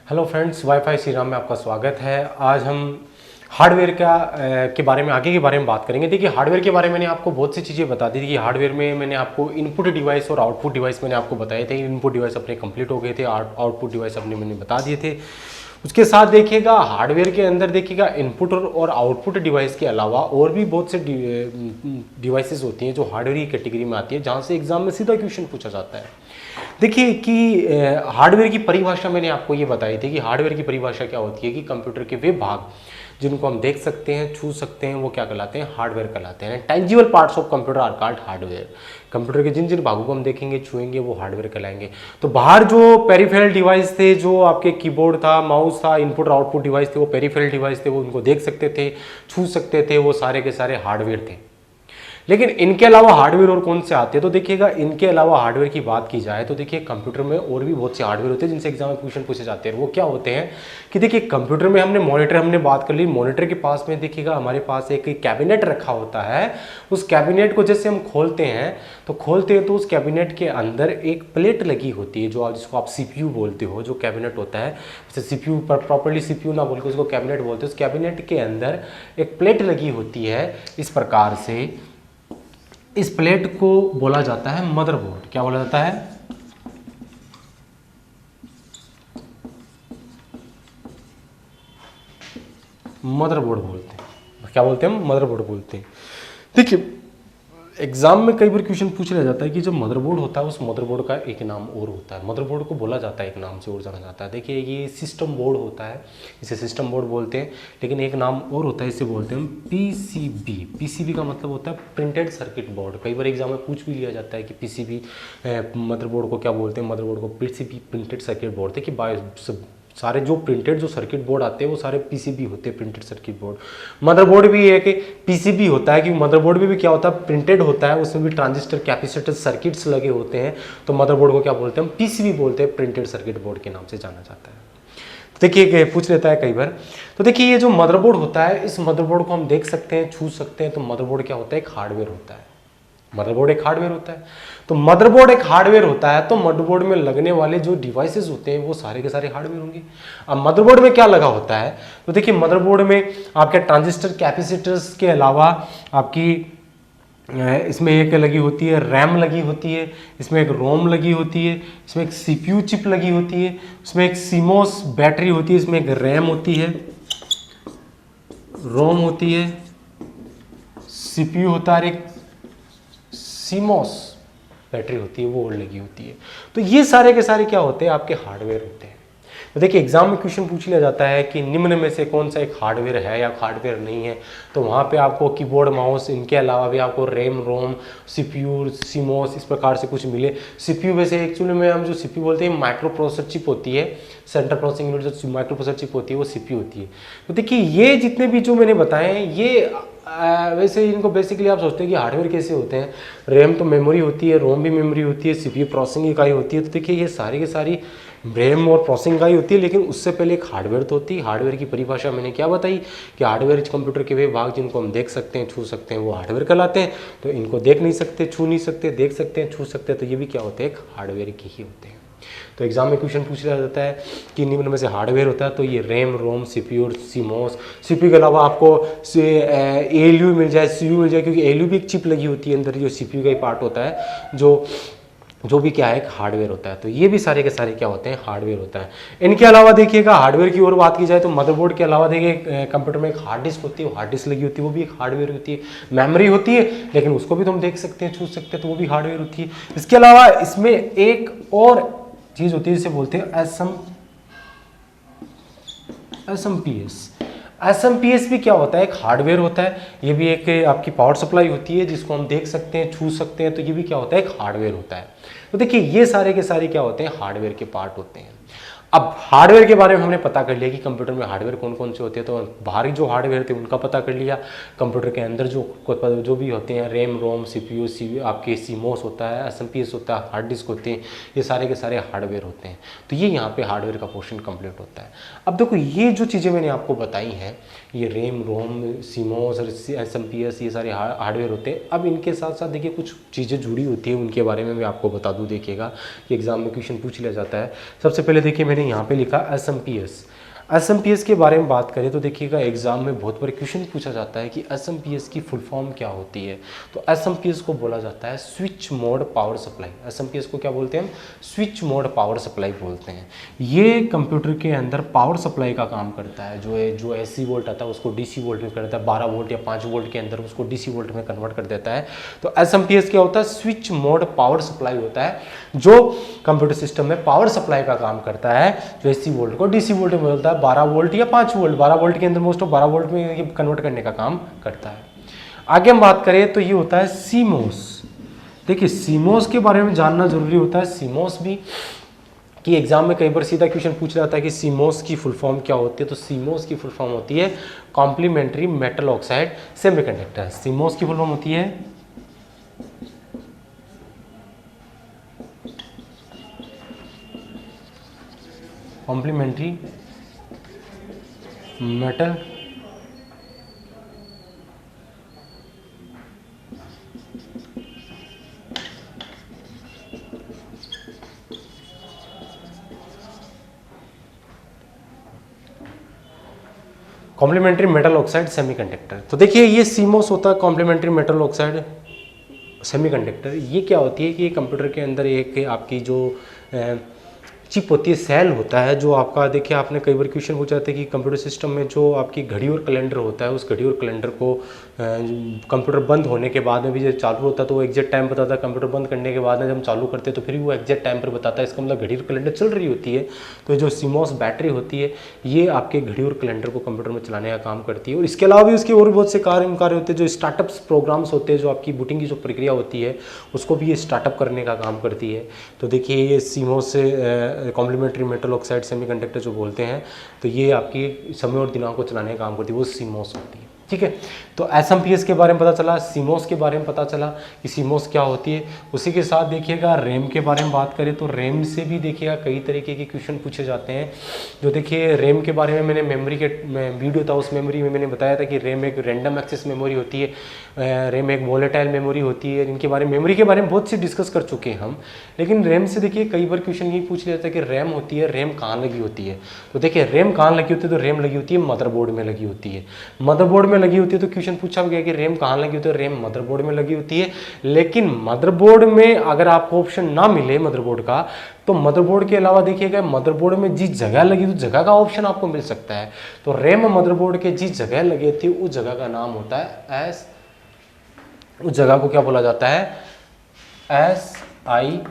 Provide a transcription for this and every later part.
Hello friends, wifi Shri Ram में आपका स्वागत है। आज हम हार्डवेयर के बारे में आगे के बारे में बात करेंगे। देखिए, हार्डवेयर के बारे में मैंने आपको बहुत सी चीज़ें बता दी थी कि हार्डवेयर में मैंने आपको इनपुट डिवाइस और आउटपुट डिवाइस मैंने आपको बताए थे। इनपुट डिवाइस अपने कंप्लीट हो गए थे, आउटपुट डिवाइस अपने मैंने बता दिए थे। उसके साथ देखिएगा हार्डवेयर के अंदर देखिएगा इनपुट और आउटपुट डिवाइस के अलावा और भी बहुत से डिवाइसेस होती हैं जो हार्डवेयर की कैटेगरी में आती है, जहाँ से एग्जाम में सीधा क्वेश्चन पूछा जाता है। देखिए कि हार्डवेयर की परिभाषा मैंने आपको ये बताई थी कि हार्डवेयर की परिभाषा क्या होती है कि कंप्यूटर के वे भाग जिनको हम देख सकते हैं, छू सकते हैं, वो क्या कहलाते हैं? हार्डवेयर कहलाते हैं। Tangible parts of computer are called hardware. Computer के जिन जिन भागों को हम देखेंगे, छुएंगे, वो हार्डवेयर कहलाएंगे। तो बाहर जो पेरिफेरल डिवाइस थे, जो आपके कीबोर्ड था, माउस था, इनपुट और आउटपुट डिवाइस थे, वो पेरिफेरल डिवाइस थे, वो उनको देख सकते थे, छू सकते थे, वो सारे के सारे हार्डवेयर थे। लेकिन इनके अलावा हार्डवेयर और कौन से आते हैं? तो देखिएगा, इनके अलावा हार्डवेयर की बात की जाए तो देखिए कंप्यूटर में और भी बहुत से हार्डवेयर होते हैं जिनसे एग्जाम में क्वेश्चन पूछे जाते हैं। वो क्या होते हैं कि देखिए, कंप्यूटर में हमने बात कर ली। मॉनिटर के पास में देखिएगा हमारे पास एक कैबिनेट रखा होता है। उस कैबिनेट को जैसे हम खोलते हैं तो उस कैबिनेट के अंदर एक प्लेट लगी होती है, जिसको आप सीपीयू बोलते हो। जो कैबिनेट होता है, जैसे सीपीयू प्रॉपर्ली सीपीयू ना बोल के उसको कैबिनेट बोलते हैं। उस कैबिनेट के अंदर एक प्लेट लगी होती है इस प्रकार से। इस प्लेट को बोला जाता है मदरबोर्ड। क्या बोला जाता है? मदरबोर्ड बोलते हैं। क्या बोलते हैं? मदरबोर्ड बोलते हैं। देखिए, एग्जाम में कई बार क्वेश्चन पूछ लिया जाता है कि जो मदरबोर्ड होता है उस मदरबोर्ड का एक नाम और होता है। मदरबोर्ड को बोला जाता है एक नाम से और जाना जाता है। देखिए, ये सिस्टम बोर्ड होता है, इसे सिस्टम बोर्ड बोलते हैं, लेकिन एक नाम और होता है, इसे बोलते हैं हम पीसीबी। पीसीबी का मतलब होता है प्रिंटेड सर्किट बोर्ड। कई बार एग्जाम में पूछ भी लिया जाता है कि पीसीबी मदरबोर्ड को क्या बोलते हैं? मदरबोर्ड को पीसीबी प्रिंटेड सर्किट बोर्ड। देखिए, सारे जो प्रिंटेड जो सर्किट बोर्ड आते हैं वो सारे पीसीबी होते हैं, प्रिंटेड सर्किट बोर्ड। मदरबोर्ड भी एक पीसीबी होता है, क्योंकि मदरबोर्ड में भी क्या होता है? प्रिंटेड होता है, उसमें भी ट्रांजिस्टर कैपेसिटर सर्किट्स लगे होते हैं। तो मदरबोर्ड को क्या बोलते हैं? हम पीसीबी बोलते हैं, प्रिंटेड सर्किट बोर्ड के नाम से जाना जाता है। देखिए, पूछ लेता है कई बार। तो देखिए, ये जो मदरबोर्ड होता है, इस मदरबोर्ड को हम देख सकते हैं, छू सकते हैं। तो मदरबोर्ड क्या होता है? एक हार्डवेयर होता है। मदरबोर्ड एक हार्डवेयर होता है। तो मदरबोर्ड एक हार्डवेयर होता है, तो मदरबोर्ड में लगने वाले जो डिवाइसेस होते हैं वो सारे के सारे हार्डवेयर होंगे। अब मदरबोर्ड में क्या लगा होता है? तो देखिए, मदरबोर्ड में आपके ट्रांजिस्टर कैपेसिटर्स के अलावा आपकी इसमें एक लगी होती है रैम लगी होती है, इसमें एक रोम लगी होती है, इसमें एक सीपीयू चिप लगी होती है, इसमें एक सीमोस बैटरी होती है, इसमें एक रैम होती है, रोम होती है, सीपीयू होता है, एक सीमोस बैटरी होती है, वो लगी होती है। तो ये सारे के सारे क्या होते हैं? आपके हार्डवेयर होते हैं। तो देखिए, एग्जाम में क्वेश्चन पूछ लिया जाता है कि निम्न में से कौन सा एक हार्डवेयर है या हार्डवेयर नहीं है। तो वहाँ पे आपको कीबोर्ड, माउस, इनके अलावा भी आपको रैम, रोम, सीपीयू, सीमोस, इस प्रकार से कुछ मिले। सीपीयू वैसे एक्चुअली में हम जो सीपीयू बोलते हैं, माइक्रो प्रोसेसर चिप होती है, सेंट्रल प्रोसेसिंग यूनिट। जो माइक्रो प्रोसेसर चिप होती है वो सीपीयू होती है। तो देखिए, ये जितने भी जो मैंने बताए हैं, ये वैसे इनको बेसिकली आप सोचते हैं कि हार्डवेयर कैसे होते हैं। रैम तो मेमोरी होती है, रोम भी मेमोरी होती है, सीपीयू प्रोसेसिंग इकाई होती है। तो देखिए, ये सारी की सारी रैम और प्रोसेसिंग इकाई होती है, लेकिन उससे पहले एक हार्डवेयर तो होती है। हार्डवेयर की परिभाषा मैंने क्या बताई कि हार्डवेयर कंप्यूटर के वे भाग जिनको हम देख सकते हैं, छू सकते हैं, वो हार्डवेयर कहलाते हैं। तो इनको देख नहीं सकते, छू नहीं सकते, देख सकते हैं, छू सकते हैं, तो ये भी क्या होते हैं? एक हार्डवेयर की ही होते हैं। तो एग्जाम में क्वेश्चन पूछ लिया जाता है कि निम्न में से हार्डवेयर होता है, तो ये रैम, रोम, सीपीयू, सीमोस। सीपीयू के अलावा आपको एएलयू मिल जाए, सीयू मिल जाए, क्योंकि एएलयू भी एक चिप लगी होती है अंदर, जो सीपीयू का ही पार्ट होता है, जो भी क्या है? एक हार्डवेयर होता है। तो ये भी सारे के सारे क्या होते हैं? हार्डवेयर होता है। इनके अलावा देखिएगा, हार्डवेयर की और बात की जाए तो मदरबोर्ड के अलावा देखिए कंप्यूटर में एक हार्ड डिस्क होती है, वो हार्ड डिस्क लगी होती है, वो भी एक हार्डवेयर होती है। मेमोरी होती है, लेकिन उसको भी तो हम देख सकते हैं, छू सकते हैं, तो वो भी हार्डवेयर होती है। इसके अलावा इसमें एक और चीज होती है जिसे बोलते हैं एसएमपीएस भी क्या होता है? एक हार्डवेयर होता है। ये भी एक आपकी पावर सप्लाई होती है जिसको हम देख सकते हैं, छू सकते हैं, तो ये भी क्या होता है? एक हार्डवेयर होता है। तो देखिए, ये सारे के सारे क्या होते हैं? हार्डवेयर के पार्ट होते हैं। अब हार्डवेयर के बारे में हमने पता कर लिया कि कंप्यूटर में हार्डवेयर कौन कौन से होते हैं। तो बाहरी जो हार्डवेयर थे उनका पता कर लिया। कंप्यूटर के अंदर जो भी होते हैं, रैम, रोम, सीपीयू, आपके सीमोस होता है, एसएमपीएस होता है, हार्ड डिस्क होते हैं, ये सारे के सारे हार्डवेयर होते हैं। तो ये यहाँ पे हार्डवेयर का पोर्शन कंप्लीट होता है। अब देखो, ये जो चीज़ें मैंने आपको बताई हैं, ये रैम, रोम, सीमोस और एसएमपीएस, ये सारे हार्डवेयर होते हैं। अब इनके साथ साथ देखिए कुछ चीज़ें जुड़ी होती हैं, उनके बारे में मैं आपको बता दूँ। देखिएगा कि एग्जाम में क्वेश्चन पूछ लिया जाता है। सबसे पहले देखिए, मैंने मैंने यहाँ पे लिखा SMPS। SMPS के बारे में बात करें तो देखिएगा एग्जाम में बहुत बार क्वेश्चन पूछा जाता है कि SMPS की फुल फॉर्म क्या होती है। तो SMPS को बोला जाता है switch mode power supply. SMPS को क्या बोलते हैं हम? स्विच मोड पावर सप्लाई बोलते हैं। ये कंप्यूटर के अंदर पावर सप्लाई का काम करता है। जो AC वोल्ट आता है उसको DC वोल्ट में कर देता है, 12 वोल्ट या 5 वोल्ट के अंदर उसको DC वोल्ट में कन्वर्ट कर देता है। तो SMPS क्या होता है? स्विच मोड पावर सप्लाई होता है, जो कंप्यूटर सिस्टम में पावर सप्लाई का काम करता है, जो AC वोल्ट को DC वोल्ट में बदलता है, 12 वोल्ट या 5 वोल्ट, 12 वोल्ट के अंदर मोस्ट ऑफ 12 वोल्ट में कन्वर्ट करने का काम करता है। आगे हम बात करें तो ये होता है CMOS। देखिए CMOS के बारे में जानना जरूरी होता है। CMOS भी कि एग्जाम में कई बार सीधा क्वेश्चन पूछ जाता है कि CMOS की फुल फॉर्म क्या होती है। तो CMOS की फुल फॉर्म होती है complementary metal oxide semiconductor. CMOS की फुल फॉर्म होती है complementary metal complementary metal oxide semiconductor. तो देखिए ये CMOS होता है कॉम्प्लीमेंट्री मेटल ऑक्साइड सेमीकंडक्टर। ये क्या होती है कि कंप्यूटर के अंदर एक आपकी जो चिप होती है, सेल होता है, जो आपका देखिए आपने कई बार क्वेश्चन पूछा था कि कंप्यूटर सिस्टम में जो आपकी घड़ी और कैलेंडर होता है, उस घड़ी और कैलेंडर को कंप्यूटर बंद होने के बाद में भी जब चालू होता है तो वो एग्जैक्ट टाइम बताता है। कंप्यूटर बंद करने के बाद में जब हम चालू करते हैं तो फिर भी वो एग्जैक्ट टाइम पर बताता है। इसका मतलब घड़ी और कैलेंडर चल रही होती है। तो जो CMOS बैटरी होती है ये आपके घड़ी और कैलेंडर को कंप्यूटर में चलाने का काम करती है। और इसके अलावा भी उसके और बहुत से कार्य होते हैं। जो स्टार्टअप्स प्रोग्राम्स होते हैं, जो आपकी बूटिंग की जो प्रक्रिया होती है उसको भी ये स्टार्टअप करने का काम करती है। तो देखिए ये CMOS से कॉम्प्लीमेंट्री मेटल ऑक्साइड सेमीकंडक्टर जो बोलते हैं, तो ये आपकी समय और दिनांक को चलाने का काम करती है, वो CMOS होती है। ठीक है, तो SMPS के बारे में पता चला, CMOS के बारे में पता चला कि CMOS क्या होती है। उसी के साथ देखिएगा रैम के बारे में बात करें तो रैम से भी देखिएगा कई तरीके के क्वेश्चन पूछे जाते हैं। जो देखिए रैम के बारे में मैंने मेमोरी के वीडियो था, उस मेमोरी में मैंने बताया था कि रैम एक रैंडम एक्सेस मेमोरी होती है, रैम एक वोलेटाइल मेमोरी होती है। इनके बारे में मेमोरी के बारे में बहुत सी डिस्कस कर चुके हैं हम। लेकिन रैम से देखिए कई बार क्वेश्चन ये पूछ लिया जाता है कि रैम होती है, रैम कहाँ लगी होती है। तो देखिए रैम कहाँ लगी होती है, तो रैम लगी होती है मदरबोर्ड में लगी होती है। मदरबोर्ड में लगी होती है तो क्वेश्चन पूछा गया कि रैम कहाँ लगी होती है, रैम मदरबोर्ड में लगी होती है। लेकिन मदरबोर्ड में अगर आपको ऑप्शन ना मिले मदरबोर्ड का, तो मदरबोर्ड के अलावा देखिएगा मदरबोर्ड में जिस जगह लगी तो जगह का ऑप्शन आपको मिल सकता है। तो रैम मदरबोर्ड के जिस जगह लगी थी उस जगह का नाम होता है उस जगह को क्या बोला जाता है? SIMM।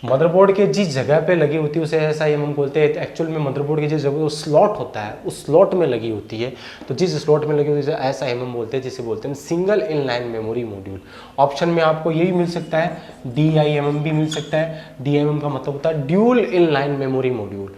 मदरबोर्ड के जिस जगह पे लगी होती है उसे SIMM बोलते हैं। एक्चुअल में मदरबोर्ड की जिस जगह वो स्लॉट होता है, उस स्लॉट में लगी होती है। तो जिस स्लॉट में लगी होती है SIMM बोलते हैं, जिसे बोलते हैं single inline memory module. Option में आपको यही मिल सकता है, DIMM भी मिल सकता है। DIMM का मतलब होता है dual inline memory module.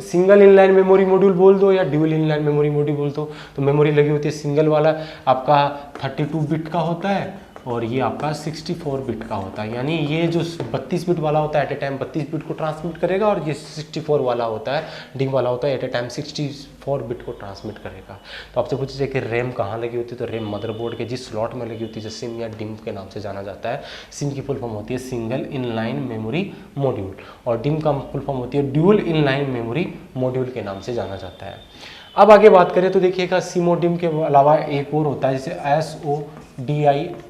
Single inline memory module बोल दो या ड्यूल इनलाइन मेमोरी मॉड्यूल बोल दो। तो मेमोरी लगी होती है, सिंगल वाला आपका 32 बिट का होता है और ये आपका 64 बिट का होता है। यानी ये जो 32 बिट वाला होता है एट ए टाइम 32 बिट को ट्रांसमिट करेगा, और ये 64 वाला होता है, डिम वाला होता है, एट ए टाइम 64 बिट को ट्रांसमिट करेगा। तो आपसे पूछे जाए कि रैम कहाँ लगी होती है, तो रैम मदरबोर्ड के जिस स्लॉट में लगी होती है, जो सिम या डिम के नाम से जाना जाता है। सिम की फुल फॉर्म होती है सिंगल इनलाइन मेमोरी मॉड्यूल, और डिम का फुल फॉर्म होती है ड्यूल इनलाइन मेमोरी मॉड्यूल के नाम से जाना जाता है। अब आगे बात करें तो देखिएगा सिमोडिम के अलावा एक और होता है जिसे SODIMM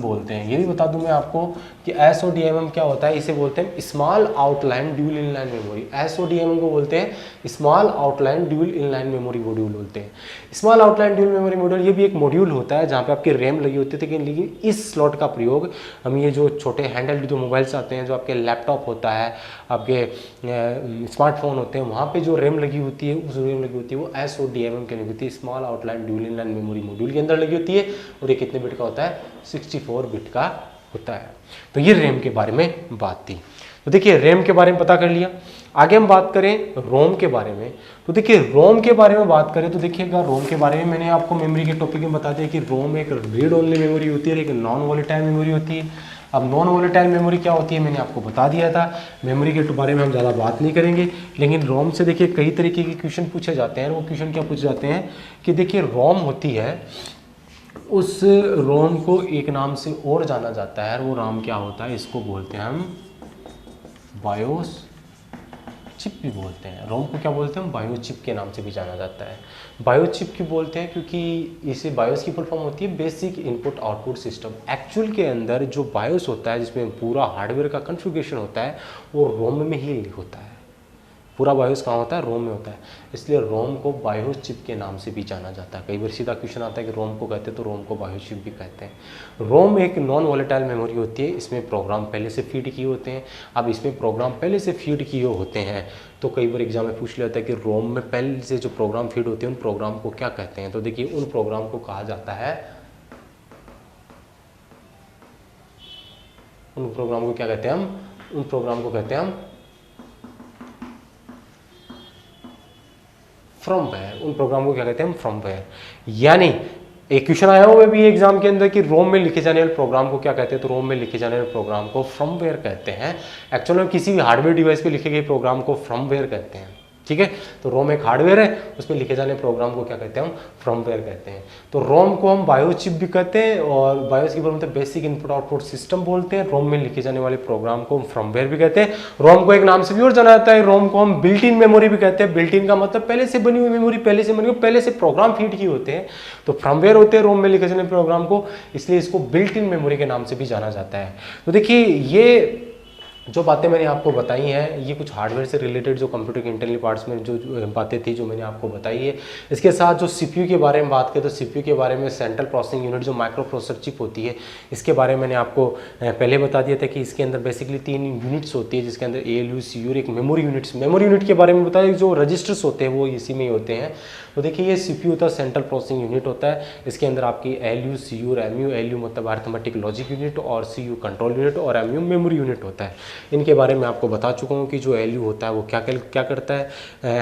बोलते हैं। ये भी बता दूं मैं आपको कि SODIMM क्या होता है। इसे बोलते हैं small outline dual inline memory. SODIMM को बोलते हैं small outline dual inline memory module बोलते हैं। Small outline dual memory module ये भी एक मॉड्यूल होता है जहाँ पे आपकी रैम लगी होती है। लेकिन इस स्लॉट का प्रयोग हम ये जो छोटे हैंडल जो मोबाइल्स आते हैं, जो आपके लैपटॉप होता है, आपके स्मार्टफोन होते हैं, वहाँ पे जो रैम लगी होती है, उस रैम लगी होती है वो SODIMM की लगी होती है, small outline dual inline memory module के अंदर लगी होती है। और ये कितने बिट का होता है? 64 बिट का होता है। तो ये रैम के बारे में बात थी। तो देखिए रैम के बारे में पता कर लिया। आगे हम बात करें रोम के बारे में। तो देखिए रोम के बारे में बात करें तो देखिएगा रोम के बारे में मैंने आपको मेमोरी के टॉपिक में बता दिया कि रोम एक रीड ओनली मेमोरी होती है, एक नॉन वोलेटाइल मेमोरी होती है। अब नॉन वोलेटाइल मेमोरी क्या होती है मैंने आपको बता दिया था। मेमोरी के बारे में हम ज़्यादा बात नहीं करेंगे, लेकिन रोम से देखिए कई तरीके के क्वेश्चन पूछे जाते हैं। वो क्वेश्चन क्या पूछे जाते हैं कि देखिए रोम होती है, उस रोम को एक नाम से और जाना जाता है, वो राम क्या होता है, इसको बोलते हैं हम बायोस चिप भी बोलते हैं। रोम को क्या बोलते हैं? बायो चिप के नाम से भी जाना जाता है। बायो चिप क्यों बोलते हैं? क्योंकि इसे बायोस की फुल फॉर्म होती है basic input output system. Actual के अंदर जो बायोस होता है, जिसमें पूरा हार्डवेयर का कॉन्फ़िगरेशन होता है, वो रोम में ही होता है। पूरा बायोस कहाँ होता है? रोम में होता है। इसलिए रोम को बायोस चिप के नाम से भी जाना जाता है। कई बार सीधा क्वेश्चन आता है कि रोम को कहते हैं, तो रोम को बायोस चिप भी कहते हैं। रोम एक नॉन वॉलेटाइल मेमोरी होती है। इसमें प्रोग्राम पहले से फीड किए होते हैं। अब इसमें प्रोग्राम पहले से फीड किए होते हैं, तो कई बार एग्जाम में पूछ लिया जाता है कि रोम में पहले से जो प्रोग्राम फीड होते हैं उन प्रोग्राम को क्या कहते हैं? तो देखिए, उन प्रोग्राम को कहा जाता है, उन प्रोग्राम को क्या कहते हैं हम? उन प्रोग्राम को कहते हैं हम फ्रॉमवेयर। उन प्रोग्राम को क्या कहते हैं हम? फ्रॉमवेयर। यानी एक क्वेश्चन आया हुआ है भी एग्जाम के अंदर कि रोम में लिखे जाने वाले प्रोग्राम को क्या कहते हैं? तो रोम में लिखे जाने वाले प्रोग्राम को फ्रॉमवेयर कहते हैं। एक्चुअल में किसी भी हार्डवेयर डिवाइस पे लिखे गए प्रोग्राम को फ्रॉमवेयर कहते हैं। ठीक है, तो रोम एक हार्डवेयर है, उसमें लिखे जाने प्रोग्राम को क्या कहते हैं? हम फ्रॉमवेयर कहते हैं। तो रोम को हम बायो चिप भी कहते हैं, और बायोस की मतलब बेसिक इनपुट आउटपुट सिस्टम बोलते हैं। रोम में लिखे जाने वाले प्रोग्राम को हम फ्रॉमवेयर भी कहते हैं। रोम को एक नाम से भी और जाना जाता है, रोम को हम बिल्ट इन मेमोरी भी कहते हैं। बिल्ट इन का मतलब पहले से बनी हुई मेमोरी, पहले से प्रोग्राम फीड किए होते हैं, तो फ्रॉमवेयर होते हैं रोम में लिखे जाने प्रोग्राम को, इसलिए इसको बिल्ट इन मेमोरी के नाम से भी जाना जाता है। तो देखिए, ये जो बातें मैंने आपको बताई हैं, ये कुछ हार्डवेयर से रिलेटेड जो कंप्यूटर के इंटरनल पार्ट्स में जो बातें थी, जो मैंने आपको बताई है। इसके साथ जो सीपीयू के बारे में बात करें, तो सीपीयू के बारे में सेंट्रल प्रोसेसिंग यूनिट जो माइक्रो प्रोसेसर चिप होती है, इसके बारे में मैंने आपको पहले बता दिया था कि इसके अंदर बेसिकली 3 यूनिट्स होती है, जिसके अंदर ALU, CU और एक मेमोरी यूनिट्स। मेमोरी यूनिट के बारे में बताया, जो रजिस्टर्स होते हैं वो इसी में ही होते हैं। तो देखिए, ये CPU होता है, सेंट्रल प्रोसेसिंग यूनिट होता है। इसके अंदर आपकी ALU, CU और MU, ALU मतलब अरिथमेटिक लॉजिक यूनिट, और CU कंट्रोल यूनिट, और MU मेमोरी यूनिट होता है। इनके बारे में आपको बता चुका हूँ कि जो ALU होता है वो क्या करता है,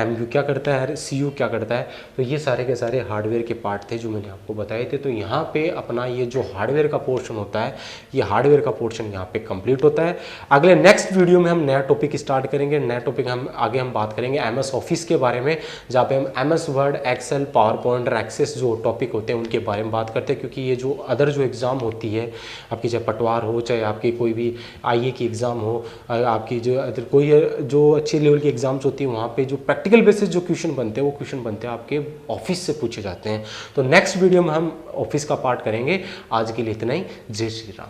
MU क्या करता है, CU क्या करता है। तो ये सारे के सारे हार्डवेयर के पार्ट थे जो मैंने आपको बताए थे। तो यहाँ पे अपना ये जो हार्डवेयर का पोर्शन होता है, ये हार्डवेयर का पोर्शन यहाँ पे कंप्लीट होता है। अगले नेक्स्ट वीडियो में हम नया टॉपिक स्टार्ट करेंगे। नया टॉपिक हम बात करेंगे MS ऑफिस के बारे में, जहाँ पे हम MS Word, Excel, PowerPoint और एक्सेस जो टॉपिक होते हैं उनके बारे में बात करते हैं। क्योंकि ये जो अदर जो एग्ज़ाम होती है आपकी, चाहे पटवार हो, चाहे आपकी कोई भी IA की एग्ज़ाम हो, आपकी जो अदर कोई जो अच्छी लेवल की एग्ज़ाम्स होती है, वहाँ पे जो प्रैक्टिकल बेसिस जो क्वेश्चन बनते हैं, वो क्वेश्चन बनते हैं आपके ऑफिस से पूछे जाते हैं। तो नेक्स्ट वीडियो में हम ऑफिस का पार्ट करेंगे। आज के लिए इतना ही। जय श्री राम।